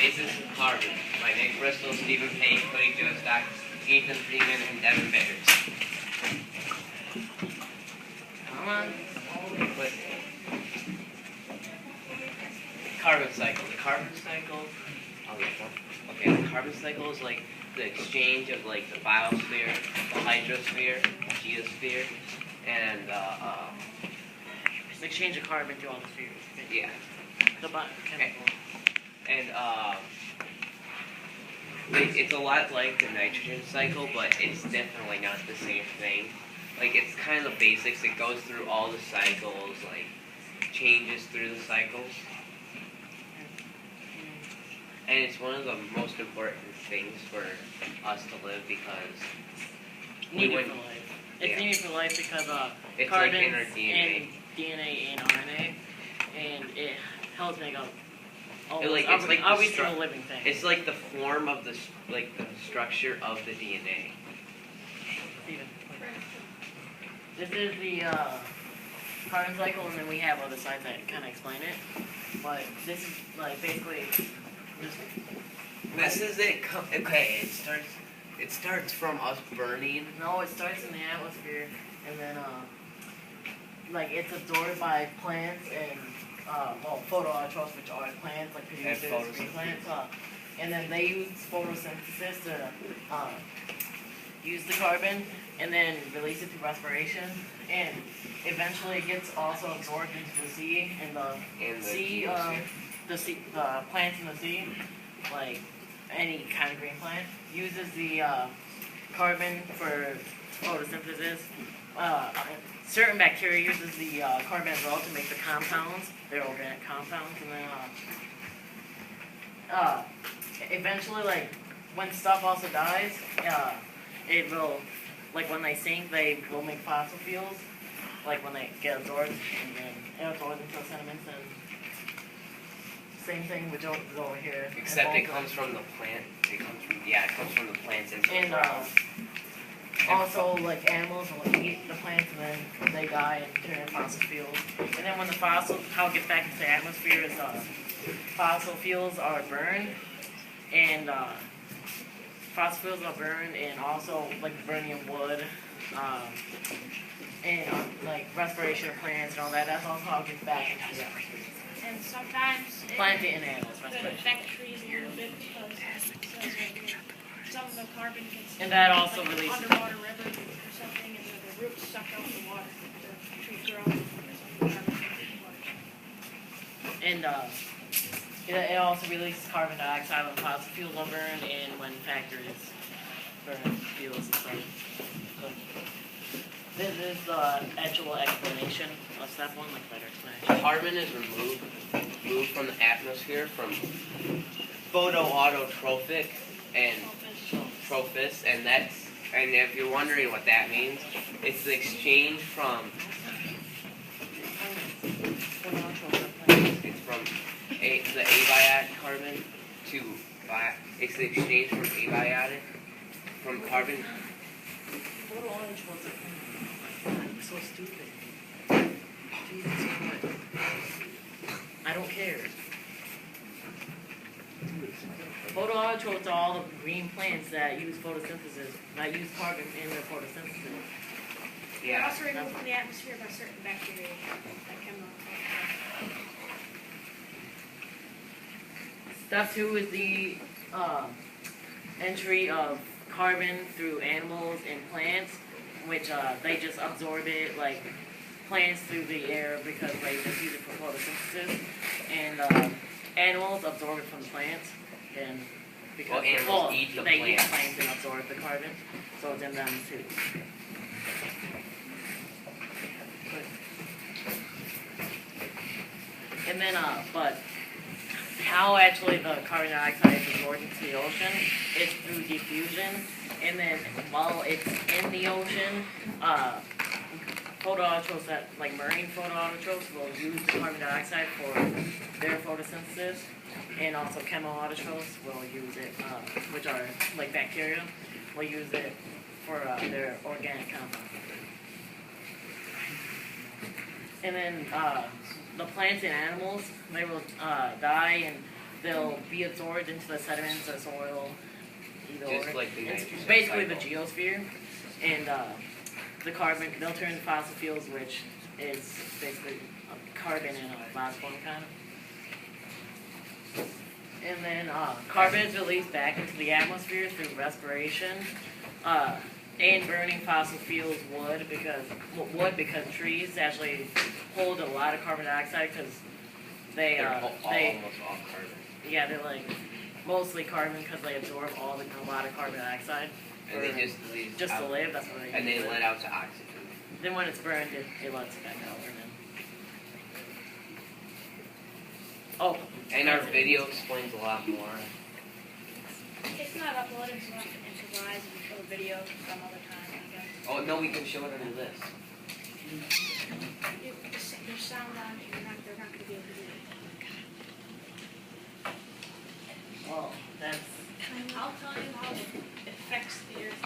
Faces of Carbon by Nick Bristol, Stephen Payne, Cody Jostock, Ethan Freeman, and Devin Biggers. Come on. But carbon cycle. The carbon cycle. Okay, the carbon cycle is like the exchange of like the biosphere, the hydrosphere, geosphere, and The exchange of carbon through all the spheres. yeah. The chemical. And it's a lot like the nitrogen cycle, but it's definitely not the same thing. Like, it's kind of the basics. It goes through all the cycles, like, changes through the cycles. And it's one of the most important things for us to live because Needed for life. It's needed for life because it's carbon like in our DNA. and DNA and RNA, and it helps make up all It's like every single living thing. It's like the form of the structure of the DNA. This is the carbon cycle, and then we have other sides that kind of explain it. But this is like basically just. This is it. Okay, it starts from us burning. No, it starts in the atmosphere, and then like it's absorbed by plants and photoautotrophs, which are plants like producers, green plants, and then they use photosynthesis to use the carbon and then release it through respiration, and eventually it gets also absorbed into the sea, and the plants in the sea, like any kind of green plant, uses the carbon for photosynthesis. Certain bacteria uses the carbon as well to make the compounds, their organic compounds, and then eventually, like when stuff also dies, it will, like when they sink, they will make fossil fuels, like when they get absorbed, and then it absorbs into the sediments, and same thing with over here. Except it comes from the plant. It comes from the plants into the ground. Also, like animals will eat the plants and then they die and turn into fossil fuels. And then when how it gets back into the atmosphere is fossil fuels are burned, and also like burning of wood, and like respiration of plants and all that. That's also how it gets back into the atmosphere. And sometimes Plant and animals, it respiration. affects trees a little bit because some of the carbon gets And that also like releases underwater river or something, and the roots suck out the water. The trees grow because of the carbon in the water. And it also releases carbon dioxide when fossil fuels are burned and when factories burn fuels and stuff. So, this is the actual explanation of step one, like better explanation. Carbon is moved from the atmosphere from photoautotrophic and trophus, and if you're wondering what that means, it's the exchange from the abiotic carbon to it's the exchange from abiotic from carbon. I'm so stupid. Jesus Christ. I don't care. Photoautotrophs are all the green plants that use photosynthesis, that use carbon in their photosynthesis. They're also removed from the atmosphere by certain bacteria that come out. Step two is the entry of carbon through animals and plants, which they just absorb it, like plants through the air because they just use it for photosynthesis, and animals absorb it from the plants, and because animals eat the they plants. eat plants and absorb the carbon, so it's in them too. And then, but how actually the carbon dioxide is absorbed into the ocean is through diffusion, and then while it's in the ocean, photoautotrophs like marine photoautotrophs will use the carbon dioxide for their photosynthesis, and also chemoautotrophs will use it, which are like bacteria, will use it for their organic compounds. And then the plants and animals, they will die and they'll be absorbed into the sediments or soil. Just like the It's nitrogen basically the cycle. geosphere, and the carbon, they'll turn into fossil fuels, which is basically carbon in a gas form kind of. And then carbon is released back into the atmosphere through respiration, and burning fossil fuels wood because trees actually hold a lot of carbon dioxide because they Almost all carbon. yeah, they're like mostly carbon because they absorb a lot of carbon dioxide. And they just release Just to out, live, that's what they and do. they let out to oxygen. Then when it's burned, it lets it back out. And then... Oh. And our video explains a lot more. It's not uploaded, so I can improvise and show the video some other time, I guess. Oh no, we can show it under this. There's sound on it, they're not gonna be able to do it. Well, that's... I'll tell you how it affects the earth